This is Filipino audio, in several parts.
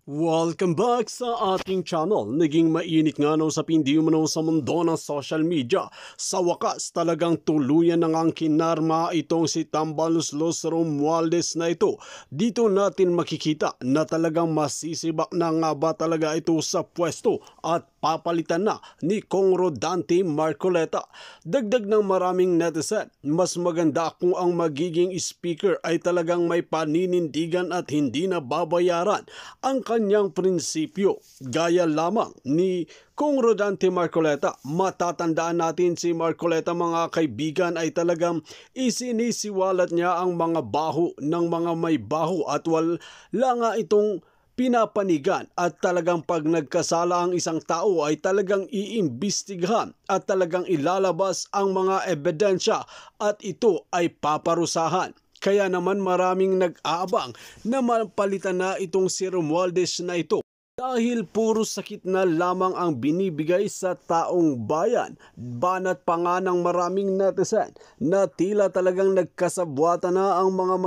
Welcome back sa ating channel. Naging mainit nga no sa pindi umano sa mundo ng social media. Sa wakas talagang tuluyan na ngang kinarma itong si Tambaloslos Romualdez na ito. Dito natin makikita na talagang masisibak na nga ba talaga ito sa pwesto at papalitan na ni Kong Rodante Marcoleta. Dagdag ng maraming netizen, mas maganda kung ang magiging speaker ay talagang may paninindigan at hindi na babayaran ang kanyang prinsipyo. Gaya lamang ni Kong Rodante Marcoleta. Matatandaan natin si Marcoleta mga kaibigan ay talagang isinisiwalat niya ang mga baho ng mga may baho at wala nga itong pinapanigan at talagang pag nagkasala ang isang tao ay talagang iimbestigahan at talagang ilalabas ang mga ebidensya at ito ay paparusahan. Kaya naman maraming nag-aabang na mapalitan na itong si Romualdez na ito. Dahil puro sakit na lamang ang binibigay sa taong bayan, banat pa nga ng maraming netizen na tila talagang nagkasabwatan na ang mga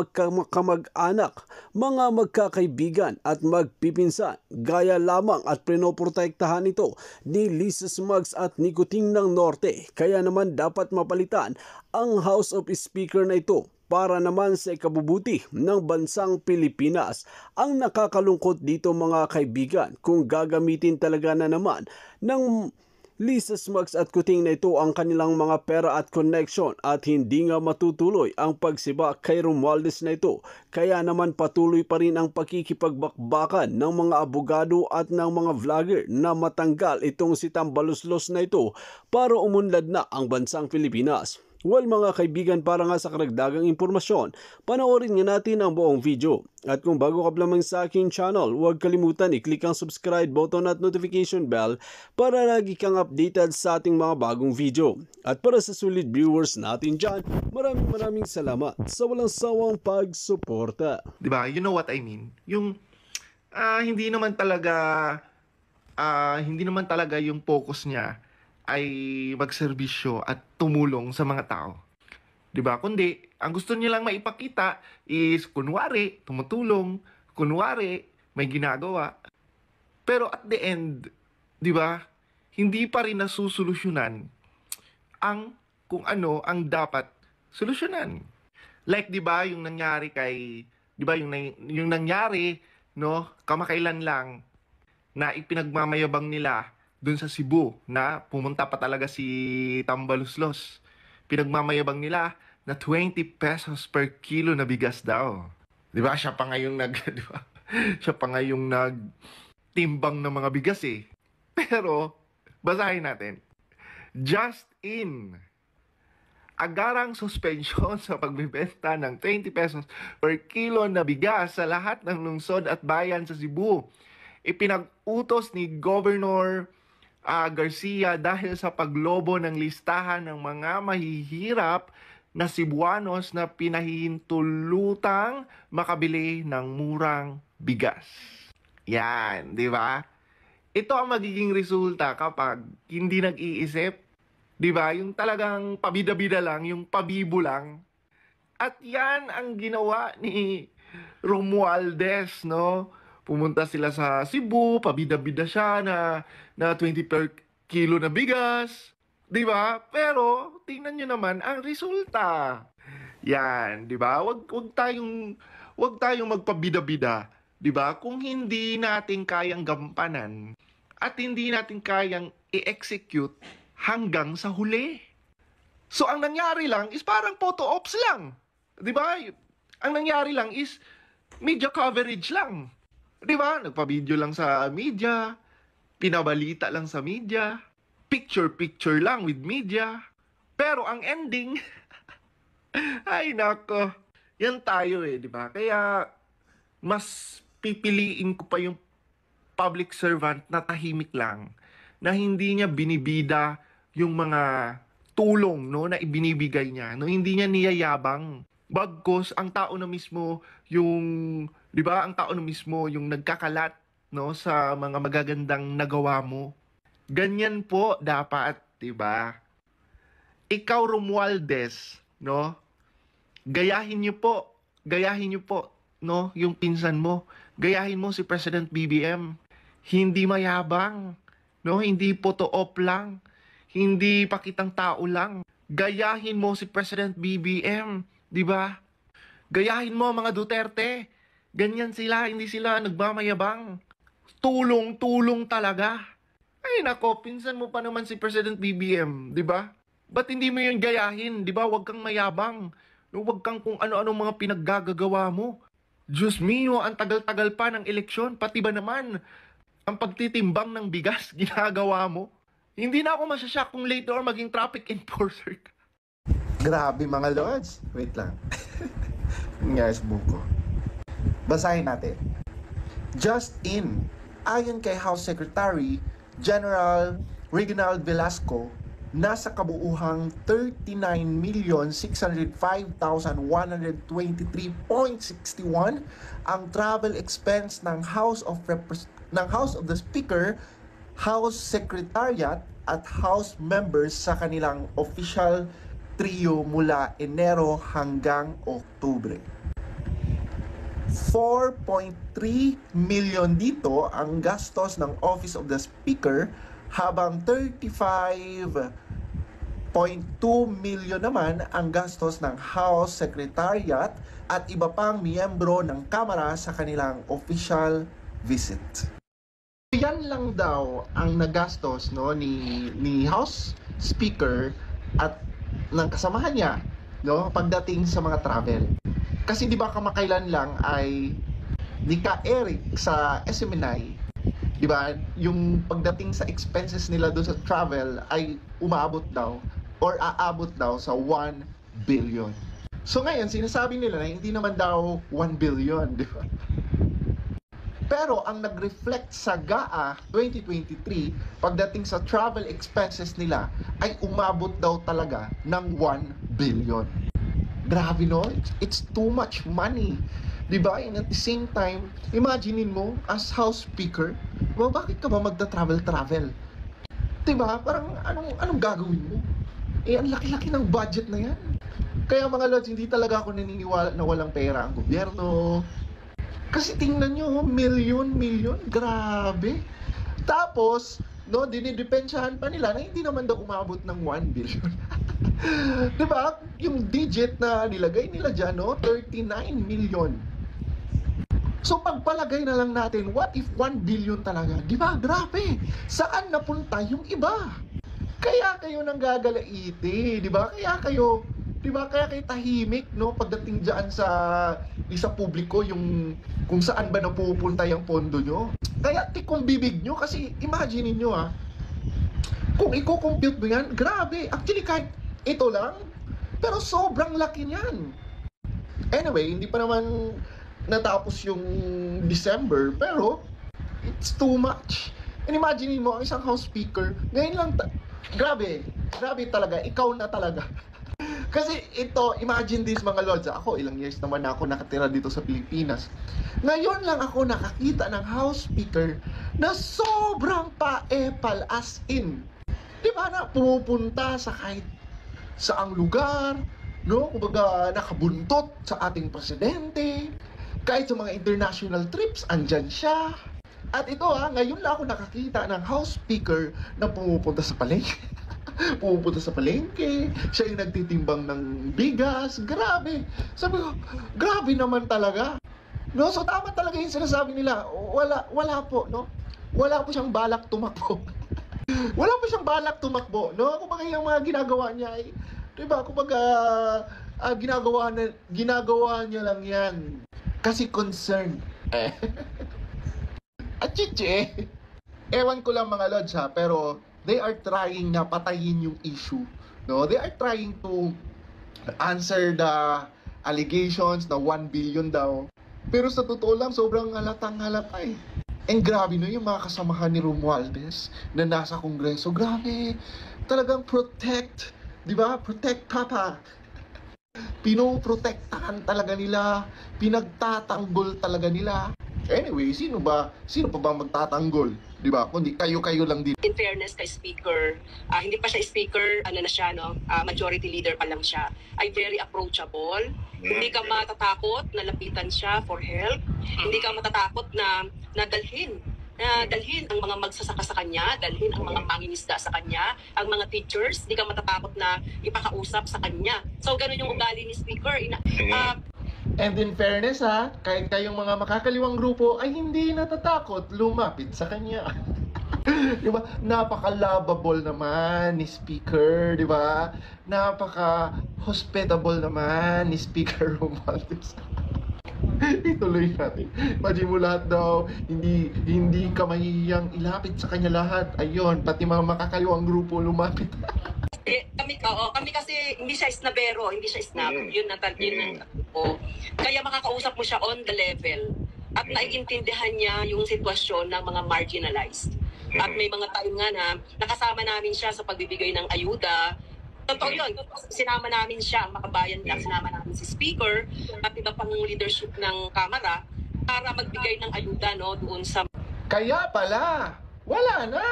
magkamag-anak, mga magkakaibigan at magpipinsan. Gaya lamang at pinoprotektahan ito ni Lisa Smugs at ni Kuting ng Norte. Kaya naman dapat mapalitan ang House of Speaker na ito para naman sa ikabubuti ng bansang Pilipinas. Ang nakakalungkot dito mga kaibigan, kung gagamitin talaga na naman ng Lisa Smugs at Kuting na ito ang kanilang mga pera at connection at hindi nga matutuloy ang pagsiba kay Romualdez na ito. Kaya naman patuloy pa rin ang pakikipagbakbakan ng mga abogado at ng mga vlogger na matanggal itong si Tambaloslos na ito para umunlad na ang bansang Pilipinas. Well mga kaibigan, para nga sa karagdagang impormasyon, panoorin nga natin ang buong video. At kung bago ka lamang sa aking channel, huwag kalimutan i-click ang subscribe button at notification bell para lagi kang updated sa ating mga bagong video. At para sa solid viewers natin dyan, maraming salamat sa walang sawang pagsuporta. Diba? You know what I mean? Yung hindi naman talaga yung focus niya ay magserbisyo at tumulong sa mga tao. 'Di ba? Kundi ang gusto niya lang maipakita is kunwari tumutulong, kunwari may ginagawa. Pero at the end, 'di ba? Hindi pa rin nasusolusyunan ang kung ano ang dapat solusyonan. Like 'di ba yung nangyari kay 'di ba yung nangyari no kamakailan lang na ipinagmamayabang nila dun sa Cebu na pumunta pa talaga si Tambaloslos. Pinagmamayabang nila na 20 pesos per kilo na bigas daw. 'Di ba? Siya pa nga yung di ba? Siya pa nga yung nagtimbang ng mga bigas eh. Pero basahin natin. Just in agarang suspension sa pagbebenta ng 20 pesos per kilo na bigas sa lahat ng lungsod at bayan sa Cebu. Ipinag-utos ni Governor Garcia dahil sa paglobo ng listahan ng mga mahihirap na Cebuanos na pinahihintulutang makabili ng murang bigas. Yan, di ba? Ito ang magiging resulta kapag hindi nag-iisip, di ba? Yung talagang pabida-bida lang, yung pabibo lang. At yan ang ginawa ni Romualdez, no? Pumunta sila sa Cebu, pabida-bida siya na 20 per kilo na bigas. Di ba? Pero, tingnan nyo naman ang resulta. Yan, di ba? Wag tayong magpabida-bida. Di ba? Kung hindi natin kayang gampanan at hindi natin kayang i-execute hanggang sa huli. So, ang nangyari lang is parang photo ops lang. Di ba? Ang nangyari lang is media coverage lang. Di ba? Nagpa-video lang sa media, pinabalita lang sa media, picture-picture lang with media. Pero ang ending, ay nako, yan tayo eh, di ba? Kaya mas pipiliin ko pa yung public servant na tahimik lang, na hindi niya binibida yung mga tulong no na ibinibigay niya, no hindi niya niyayabang. Bagkos ang tao na mismo yung, 'di ba? Ang tao na mismo yung nagkakalat no sa mga magagandang nagawa mo. Ganyan po dapat, 'di ba? Ikaw Romualdez, no? Gayahin niyo po no, yung pinsan mo Gayahin mo si President BBM. Hindi mayabang, no? Hindi photo-op lang. Hindi pakitang tao lang. Gayahin mo si President BBM, di ba? Gayahin mo mga Duterte. Ganyan sila, hindi sila nagmamayabang. Tulong-tulong talaga. Ay nako, pinsan mo pa naman si President BBM, di ba? Ba't hindi mo yun gayahin, di ba? Huwag kang mayabang. Huwag kang kung ano-ano mga pinaggagawa mo. Diyos mio, ang tagal-tagal pa ng eleksyon, pati ba naman ang pagtitimbang ng bigas ginagawa mo? Hindi na ako masyasyak kung later or maging traffic enforcer ka. Grabe mga lords. Wait lang. Yes, buko. Basahin natin. Just in, ayon kay House Secretary General Reginald Velasco, nasa kabuuhang 39,605,123.61 ang travel expense ng House of the Speaker, House Secretariat at House members sa kanilang official trio mula Enero hanggang Oktubre. 4.3 million dito ang gastos ng Office of the Speaker, habang 35.2 million naman ang gastos ng House Secretariat at iba pang miyembro ng Kamara sa kanilang official visit. Yan lang daw ang nagastos, no, ni House Speaker at ng kasamahan niya, no, pagdating sa mga travel. Kasi di ba kamakailan lang ay ni Ka Eric sa SMNI, di ba, yung pagdating sa expenses nila doon sa travel ay umaabot daw or aabot daw sa 1 billion. So ngayon sinasabi nila na hindi naman daw 1 billion, di ba? Pero ang nag-reflect sa GAA 2023 pagdating sa travel expenses nila ay umabot daw talaga ng 1 billion. Grabe, no? It's too much money. Diba? And at the same time, imaginein mo as House Speaker, well, bakit ka ba magda-travel-travel? Diba? Parang anong gagawin mo? Eh, ang laki-laki ng budget na yan. Kaya mga lods, hindi talaga ako naniniwala na walang pera ang gobyerno. Kasi tingnan nyo, million, grabe. Tapos, no, dinidepensahan pa nila na hindi naman daw umabot ng 1 billion. Diba? Yung digit na nilagay nila dyan, no, 39 million. So pagpalagay na lang natin, what if 1 billion talaga? Diba? Grabe. Saan napunta yung iba? Kaya kayo nang gagalaiti, diba? Kaya kayo tahimik, no, pagdating diyan sa publiko, yung kung saan ba napupunta yung pondo nyo. Kaya tikong bibig nyo, kasi imagine niyo kung i-compute mo yan, grabe. Actually, kahit ito lang, pero sobrang laki niyan. Anyway, hindi pa naman natapos yung December, pero it's too much. And imagine mo, ang isang House Speaker, ngayon lang, grabe talaga, ikaw na talaga. Kasi ito, imagine this mga lords, ako ilang years naman ako nakatira dito sa Pilipinas. Ngayon lang ako nakakita ng House Speaker na sobrang paepal, as in. Di ba, na pumupunta sa kahit saang lugar, no? Kumbaga nakabuntot sa ating presidente. Kahit sa mga international trips, andyan siya. At ito ngayon lang ako nakakita ng House Speaker na pumupunta sa palengke. Pupunta sa palengke, siya yung nagtitimbang ng bigas. Grabe. Sabi ko, grabe naman talaga. No, so tama talaga yung sinasabi nila. Wala po, no? Wala po siyang balak tumakbo. Wala po siyang balak tumakbo, no? Kumbaga yung mga ginagawa niya ay, diba, kumbaga ginagawa niya lang yan kasi concerned. At chiche, ewan ko lang mga lods pero they are trying na patayin yung issue, no? They are trying to answer the allegations na 1 billion daw. Pero sa totoo lang, sobrang halatang-halata eh. And grabe, no, yung mga kasamahan ni Romualdez na nasa Kongreso. Grabe, talagang protect, di ba? Protect Papa. Pinoprotektahan talaga nila, pinagtatanggol talaga nila. Anyway, sino pa ba magtatanggol? Di ba? Kundi kayo-kayo lang din. In fairness kay speaker, hindi pa siya speaker, ano na siya, no? Majority leader pa lang siya. Ay very approachable. Hindi ka matatakot na lapitan siya for help. Hindi ka matatakot na dalhin ang mga magsasaka sa kanya, dalhin ang mga mangingisda sa kanya, ang mga teachers, hindi ka matatakot na ipakausap sa kanya. So, ganun yung ugali ni speaker. And in fairness kahit kayong mga makakaliwang grupo ay hindi natatakot lumapit sa kanya. Di ba? Napaka-lovable naman ni Speaker, di ba? Napaka-hospitable naman ni Speaker Romualdez. Ituloy natin. Imagine mo lahat daw, hindi ka mahihiyang ilapit sa kanya lahat. Ayun, pati mga makakaliwang grupo lumapit. Kami kasi hindi siya snabero, hindi siya snap. Yun ang po. Kaya makakausap mo siya on the level at naiintindihan niya yung sitwasyon ng mga marginalized. At may mga time nga na nakasama namin siya sa pagbibigay ng ayuda. Totoo yun, sinama namin siya, makabayan lang, sinama namin si Speaker at iba pang leadership ng Kamara para magbigay ng ayuda doon sa... Kaya pala, wala na.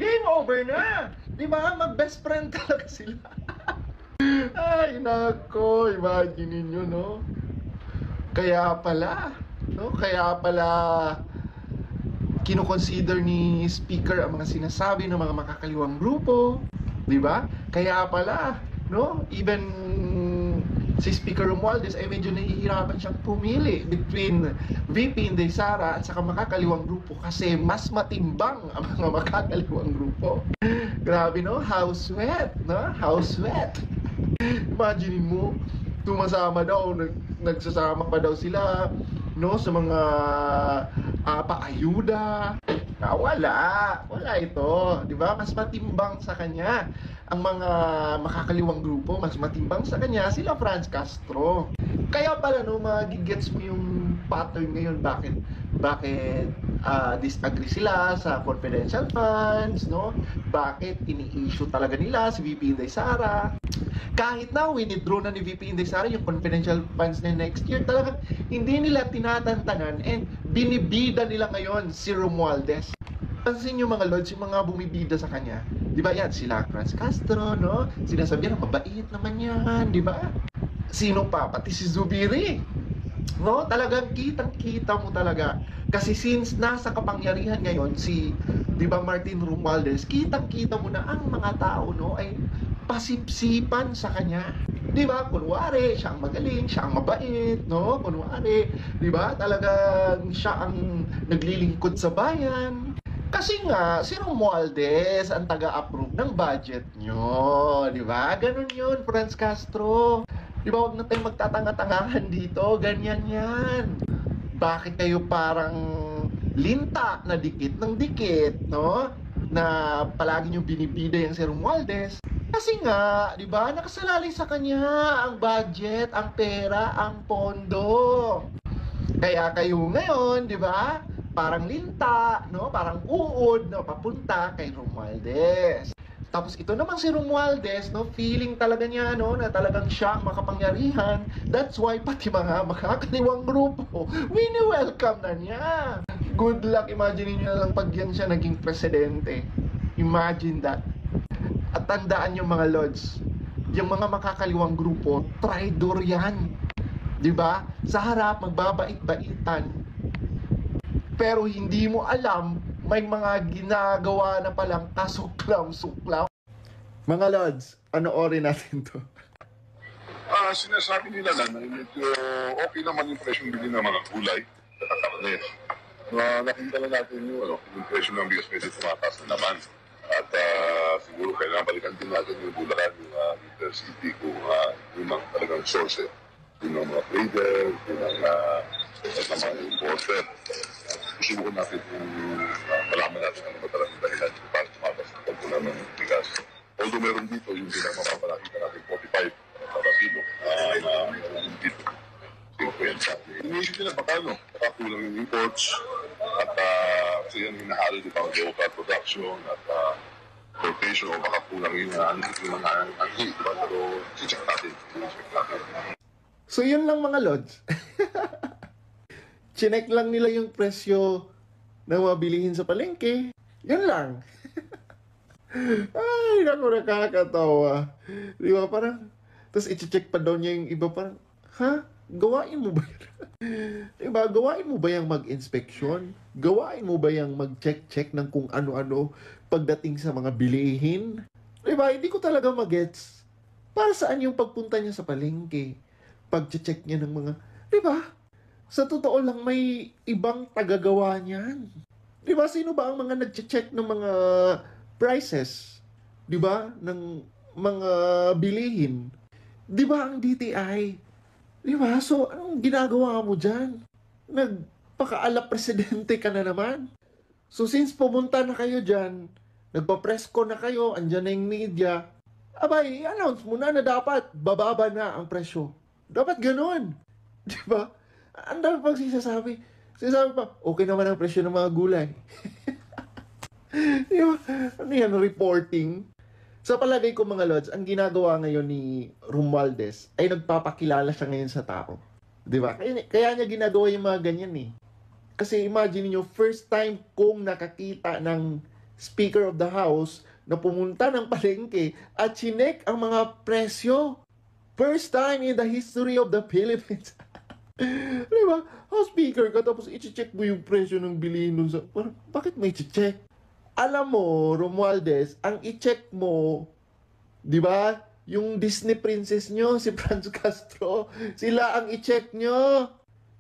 Game over na. Di ba? Mag-best friend talaga sila. Ay, nako. Imagine niyo, no? Kaya pala, kino-consider ni Speaker ang mga sinasabi ng mga makakaliwang grupo. Di ba? Kaya pala, no? Even si Speaker Romualdez ay medyo nahihirapan siyang pumili between VP Inday Sara at saka makakaliwang grupo kasi mas matimbang ang mga makakaliwang grupo. Grabe, no? How sweat, no? How sweat. Imagine mo, tumasama daw, nagsasama pa daw sila, no? Sa mga paayuda. Wala ito, di ba? Mas matimbang sa kanya ang mga makakaliwang grupo, mas matimbang sa kanya sila Franz Castro. Kaya pala magigets mo yung pattern ngayon bakit disagree sila sa confidential funds, no? Bakit ini-issue talaga nila si VP Inday Sara. Kahit na withdraw na ni VP Inday Sara yung confidential funds na next year, talagang hindi nila tinatantanan and binibida nila ngayon si Romualdez. Pansin nyo mga lords, yung mga bumibida sa kanya, di ba yan, sila Franz Castro, no? Sinasabihan, mabait naman yan, di ba? Sino pa? Pati si Zubiri, no? Talagang kitang-kita mo talaga. Kasi since nasa kapangyarihan ngayon si, di ba, Martin Romualdez, kitang-kita mo na ang mga tao, no, ay pasipsipan sa kanya. Di ba? Kunwari, siya ang magaling, siya ang mabait, no? Kunwari, di ba? Talagang siya ang naglilingkod sa bayan. Kasi nga, si Romualdez ang taga-approve ng budget nyo. Di ba? Ganun yun, Franz Castro. Di ba? Huwag na tayong magtatanga-tangahan dito. Ganyan yan. Bakit kayo parang linta na dikit ng dikit, no? Na palagi nyo binibida yung si Romualdez. Kasi nga, di ba, nakasalalay sa kanya ang budget, ang pera, ang pondo. Kaya kayo ngayon, di ba, parang linta, no? Parang uod, no? Papunta kay Romualdez. Tapos ito naman si Romualdez, no? Feeling talaga niya, no? Na talagang siya ang makapangyarihan. That's why pati mga makakaliwang grupo, wini-welcome na niya. Good luck, imagine niyo lang pag yan siya naging presidente. Imagine that. At tandaan yung mga lords, yung mga makakaliwang grupo, traidor yan. Diba? Sa harap, magbabait-baitan. Pero hindi mo alam, may mga ginagawa na palang kasuklam-suklam. Mga lords, ano ori natin to? Sinasabi nila na medyo okay naman yung presyo bilhin ng mga gulay at karne. Nakita na natin yung presyo ng bigas medyo tumataas na naman. At siguro kailangan balikan din natin yung Bulacan, yung intercity kung yun ang talagang source. Yun ang mga trader, yun ang mga importer. Susubukan natin kung malaman natin ang matalang dahilan kung paano tumabas ang pagpula ng bigas. Although meron dito yung pinamamapalakita natin 45 para kilo meron dito. 50. Iniisip nila baka kulang yung imports at kasi yan hinahalo dito ang local production at rotation o baka kulang yung anghi, diba? Pero check natin. So yun lang mga lords. Chinek lang nila yung presyo ng mga bilihin sa palengke. Yan lang. Ay, naku, nakakatawa. Di ba, parang, tapos i-check pa daw niya yung iba, parang, ha? Gawain mo ba yan? Di ba, gawain mo ba yung mag-inspeksyon? Gawain mo ba yung mag-check-check ng kung ano-ano pagdating sa mga bilihin? Di ba, hindi ko talaga magets. Para saan yung pagpunta niya sa palengke? Pag-check niya ng mga, di ba? Sa totoo lang, may ibang tagagawa niyan. Di ba, sino ba ang mga nag-check ng mga prices? Di ba? Ng mga bilihin. Di ba ang DTI? Di ba? So, anong ginagawa mo dyan? Nagpakaala presidente ka na naman. So, since pumunta na kayo dyan, nagpa-presko na kayo, andyan na yung media, abay, i-announce mo na dapat bababa na ang presyo. Dapat ganun. Di ba? Ang dami pang sinasabi. Sinasabi pa, okay naman ang presyo ng mga gulay. Di ba? Ano yan, reporting? Sa palagay ko mga lods, ang ginagawa ngayon ni Romualdez ay nagpapakilala siya ngayon sa tao. Di ba? Kaya niya ginagawa yung mga ganyan eh. Kasi imagine niyo, first time kong nakakita ng Speaker of the House na pumunta ng palengke at chinek ang mga presyo. First time in the history of the Philippines. Di ba? House Speaker ka tapos i-check mo yung presyo ng bilihin nun sa... Bakit may i-check? Alam mo, Romualdez, ang i-check mo, di ba? Yung Disney princess nyo, si Franz Castro, sila ang i-check nyo.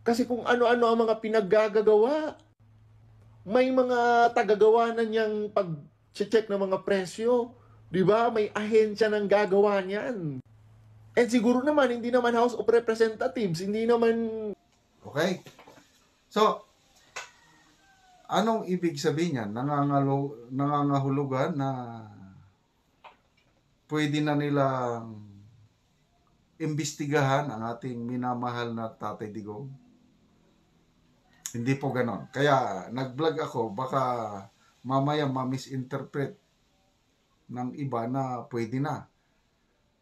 Kasi kung ano-ano ang mga pinaggagawa. May mga tagagawa na niyang pag-check ng mga presyo. Di ba? May ahensya ng gagawa niyan. And siguro naman, hindi naman House of Representatives, hindi naman... Okay? So, anong ibig sabihin niyan? Nangangahulugan na pwede na nilang imbestigahan ang ating minamahal na Tatay Digong? Hindi po ganon. Kaya nag-vlog ako, baka mamaya ma-misinterpret ng iba na pwede na.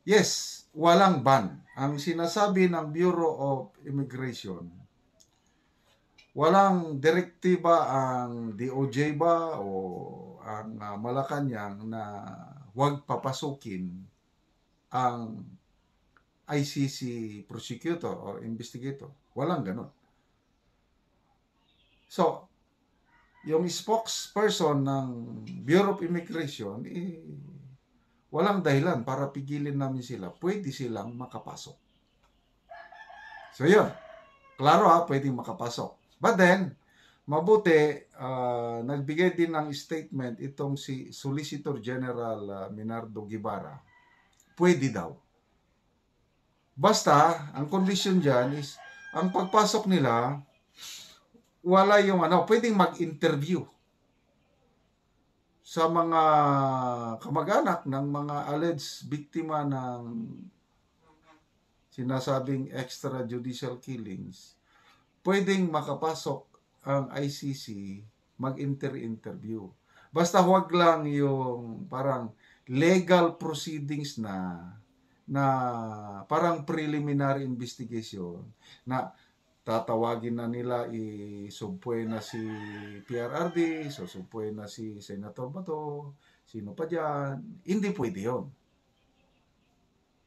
Yes, walang ban. Ang sinasabi ng Bureau of Immigration, walang direktiba ang DOJ ba o ang Malacanang na huwag papasukin ang ICC prosecutor or investigator. Walang ganon. So, yung spokesperson ng Bureau of Immigration, walang dahilan para pigilin namin sila. Pwede silang makapasok. So, yun. Klaro pwedeng makapasok. But then, mabuti, nagbigay din ng statement itong si Solicitor General Minardo Guevara. Pwede daw. Basta, ang condition dyan is, ang pagpasok nila, wala yung pwedeng mag-interview sa mga kamag-anak ng mga alleged biktima ng sinasabing extrajudicial killings. Pwedeng makapasok ang ICC mag-interview. Basta huwag lang yung parang legal proceedings na parang preliminary investigation na tatawagin na nila isubpoy na si PRRD, susubpoy na si Senator Bato, sino pa dyan. Hindi pwede yun.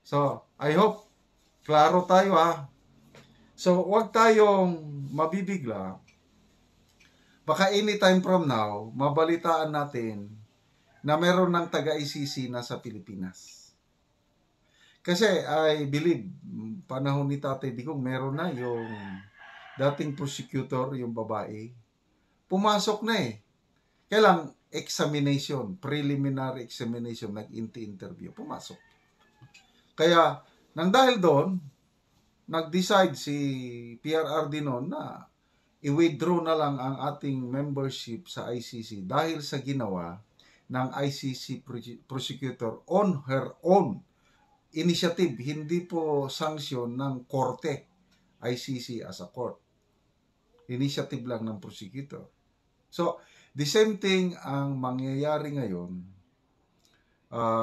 So, I hope klaro tayo So, huwag tayong mabibigla. Baka anytime from now, mabalitaan natin na meron ng taga-ICC na sa Pilipinas. Kasi I believe, panahon ni Tatay Digong, meron na yung dating prosecutor, yung babae. Pumasok na Kailang examination, preliminary examination, nag-interview, pumasok. Kaya, nang dahil doon, nag-decide si PRRD noon na i-withdraw na lang ang ating membership sa ICC dahil sa ginawa ng ICC prosecutor on her own initiative, hindi po sanction ng korte, ICC as a court. Initiative lang ng prosecutor. So, the same thing ang mangyayari ngayon.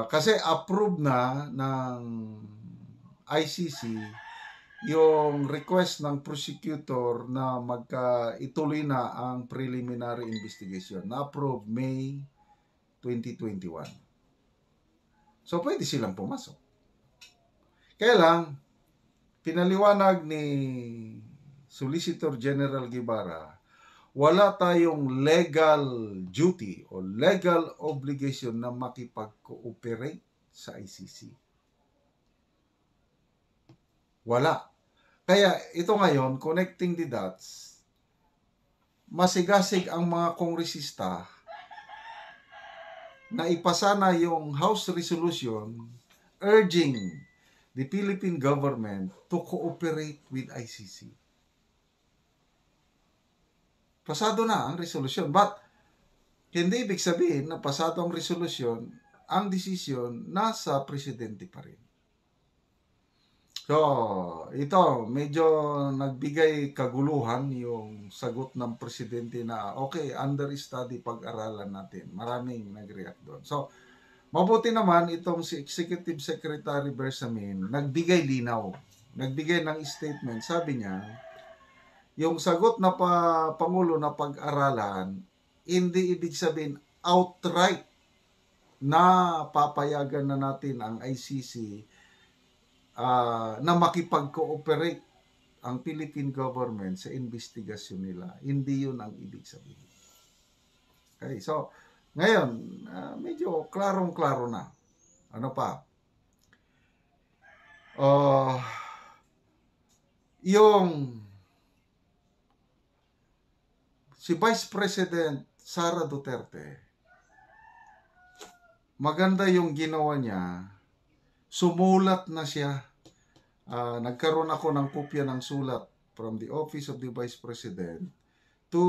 Kasi approved na ng ICC yung request ng prosecutor na ituloy na ang preliminary investigation na approve May 2021. So, pwede silang pumasok. Kaya lang, pinaliwanag ni Solicitor General Guevara, wala tayong legal duty o legal obligation na makipag-cooperate sa ICC. Wala. Kaya ito ngayon, connecting the dots, masigasig ang mga kongresista na ipasa na yung House Resolution urging the Philippine government to cooperate with ICC. Pasado na ang resolution. But, hindi ibig sabihin na pasado ang resolution, ang desisyon nasa presidente pa rin. So, ito, medyo nagbigay kaguluhan yung sagot ng presidente na, okay, under study, pag-aralan natin. Maraming nag-react doon. So, mabuti naman itong si Executive Secretary Bersamin, nagbigay linaw. Nagbigay ng statement. Sabi niya, yung sagot na Pangulo na pag-aralan, hindi ibig sabihin outright na papayagan na natin ang ICC na makipag-cooperate ang Philippine government sa investigasyon nila. Hindi yun ang ibig sabihin. Okay, so, ngayon, medyo klarong-klaro na. Ano pa? Yung si Vice President Sara Duterte, maganda yung ginawa niya, sumulat na siya. Nagkaroon ako ng kopya ng sulat from the Office of the Vice President to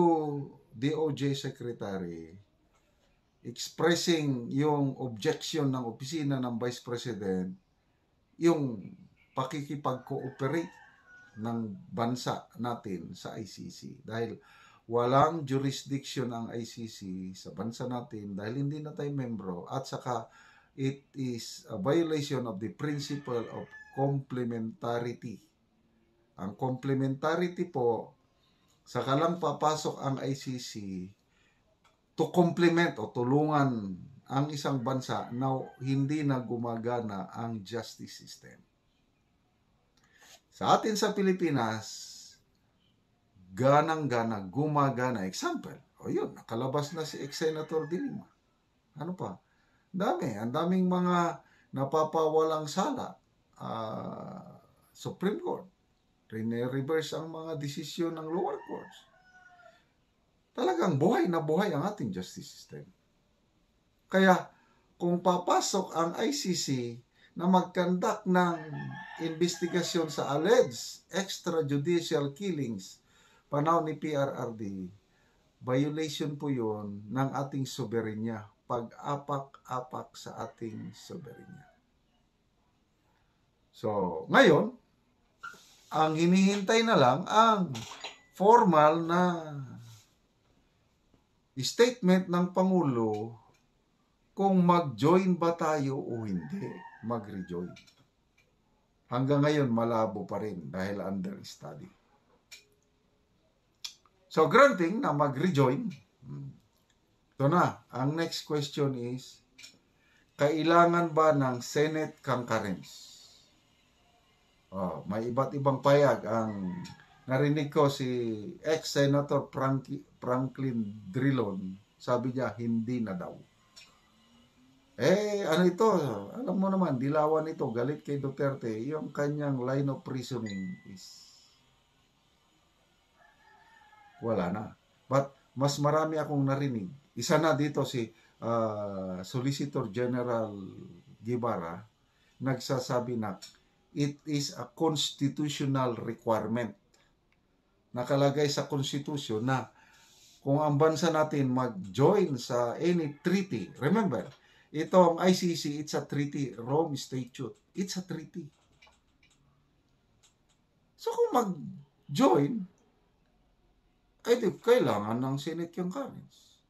DOJ Secretary expressing yung objection ng opisina ng Vice President, yung pakikipag-cooperate ng bansa natin sa ICC. Dahil walang jurisdiction ang ICC sa bansa natin dahil hindi na tayo membro at saka it is a violation of the principle of complementarity. Ang complementarity po, saka lang papasok ang ICC to complement o tulungan ang isang bansa na hindi na gumagana ang justice system. Sa atin sa Pilipinas, ganang-gana, gumagana. Example, yun, nakalabas na si ex-Senator De Lima. Ano pa? Ang daming mga napapawalang sala. Supreme Court. Rine-reverse ang mga desisyon ng lower courts. Talagang buhay na buhay ang ating justice system. Kaya, kung papasok ang ICC na mag-conduct ng investigasyon sa alleged extrajudicial killings panahon ni PRRD, violation po yun ng ating soberenya, pag-apak-apak sa ating soberenya. So, ngayon, ang hinihintay na lang ang formal na statement ng Pangulo kung mag-join ba tayo o hindi mag-rejoin. Hanggang ngayon, malabo pa rin dahil under study. So, granting na mag-rejoin, ito na, ang next question is, kailangan ba ng Senate concurrence? May iba't ibang payag. Ang narinig ko si ex-Senator Franklin Drilon, sabi niya, hindi na daw. Ano ito? Alam mo naman, dilawan ito, galit kay Duterte, yung kanyang line of reasoning is wala na. But mas marami akong narinig. Isa na dito si Solicitor General Guevara, nagsasabi na it is a constitutional requirement. Nakalagay sa Constitution na kung ang bansa natin mag-join sa any treaty, remember, itong ICC, it's a treaty, Rome Statute, it's a treaty. So kung mag-join, kailangan ng Senate concurrence.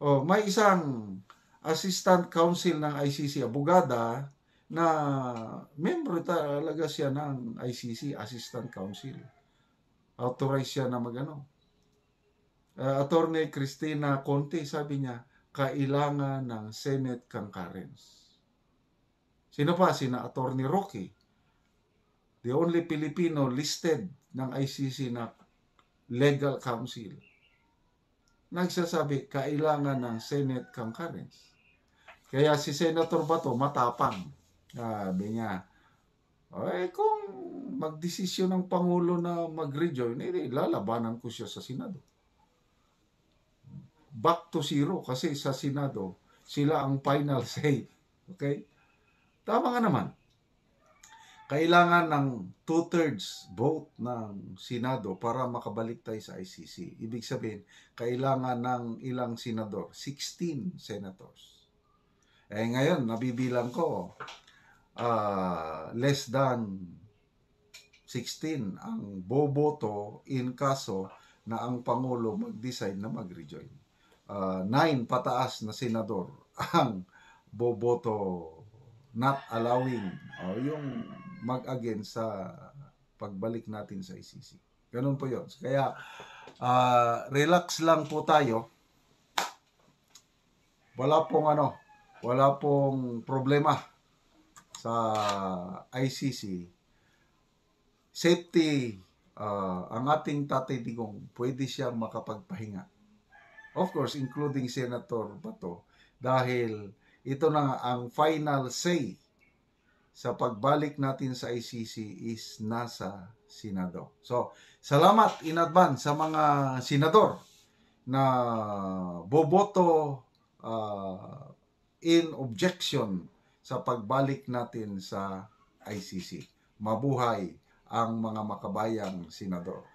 May isang assistant counsel ng ICC, abogada, na membro talaga siya ng ICC, Assistant Counsel. Authorized siya na magano. Attorney Cristina Conte, sabi niya, kailangan ng Senate concurrence. Sino pa? Sina Attorney Roque, the only Filipino listed ng ICC na legal counsel. Nagsasabi, kailangan ng Senate concurrence. Kaya si Senator Bato, matapang. Sabi niya, kung magdesisyon ng Pangulo na mag-rejoin, lalabanan ko siya sa Senado. Back to zero, kasi sa Senado, sila ang final say. Okay? Tama nga naman. Kailangan ng 2/3 vote ng Senado para makabalik tayo sa ICC. Ibig sabihin, kailangan ng ilang senador? 16 senators. Ngayon, nabibilang ko, less than 16 ang boboto in kaso na ang Pangulo mag-decide na mag-rejoin. 9 pataas na senador ang boboto not allowing yung mag-against sa pagbalik natin sa ICC. Ganun po yun. Kaya, relax lang po tayo. Wala pong problema sa ICC. Safety, ang ating Tatay Digong, pwede siyang makapagpahinga. Of course, including Senator Bato, dahil ito na ang final say sa pagbalik natin sa ICC is nasa Senado. So, salamat in advance sa mga senador na boboto in objection sa pagbalik natin sa ICC. Mabuhay ang mga makabayang senador.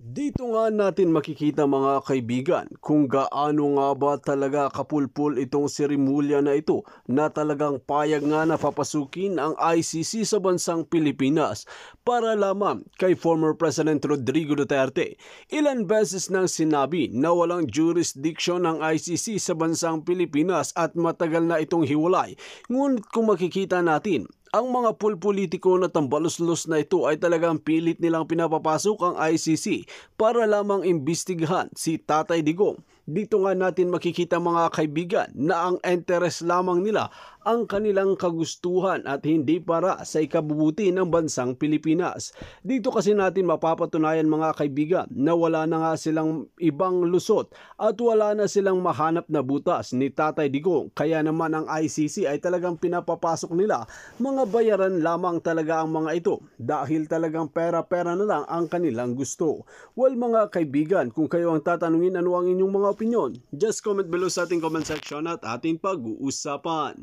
Dito nga natin makikita mga kaibigan kung gaano nga ba talaga kapulpul itong serimulya na ito na talagang payag nga na papasukin ang ICC sa bansang Pilipinas para lamang kay former President Rodrigo Duterte. Ilan beses nang sinabi na walang jurisdiction ng ICC sa bansang Pilipinas at matagal na itong hiwalay. Ngunit kung makikita natin, ang mga pulpolitiko na tambaluslos na ito ay talagang pilit nilang pinapapasok ang ICC para lamang imbestigahan si Tatay Digong. Dito nga natin makikita mga kaibigan na ang interes lamang nila ang kanilang kagustuhan at hindi para sa ikabubuti ng bansang Pilipinas. Dito kasi natin mapapatunayan mga kaibigan na wala na nga silang ibang lusot at wala na silang mahanap na butas ni Tatay Digong. Kaya naman ang ICC ay talagang pinapapasok nila, mga bayaran lamang talaga ang mga ito dahil talagang pera-pera na lang ang kanilang gusto. Well mga kaibigan, kung kayo ang tatanungin ano ang inyong mga opinion, just comment below sa ating comment section at ating pag-uusapan.